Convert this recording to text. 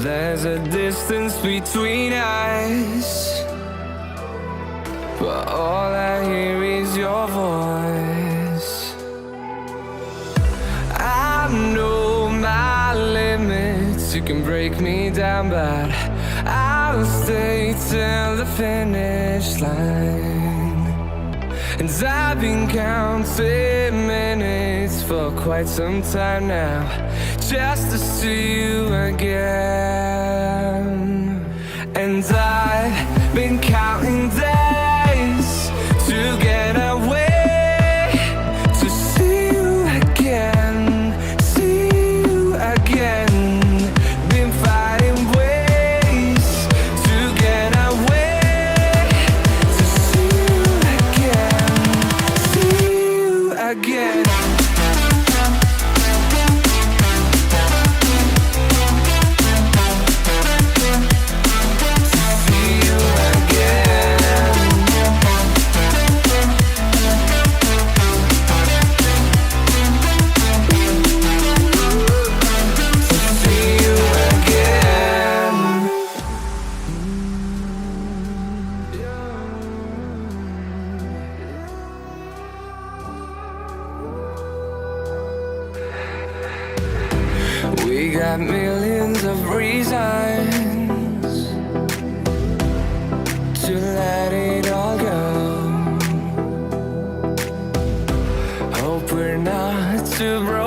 There's a distance between us, but all I hear is your voice. I know my limits, you can break me down, but I'll stay till the finish line. And I've been counting minutes for quite some time now, just to see you again. And I've been counting days to get away, to see you again, see you again. Been finding ways to get away, to see you again, see you again. We got millions of reasons to let it all go. Hope we're not too broken.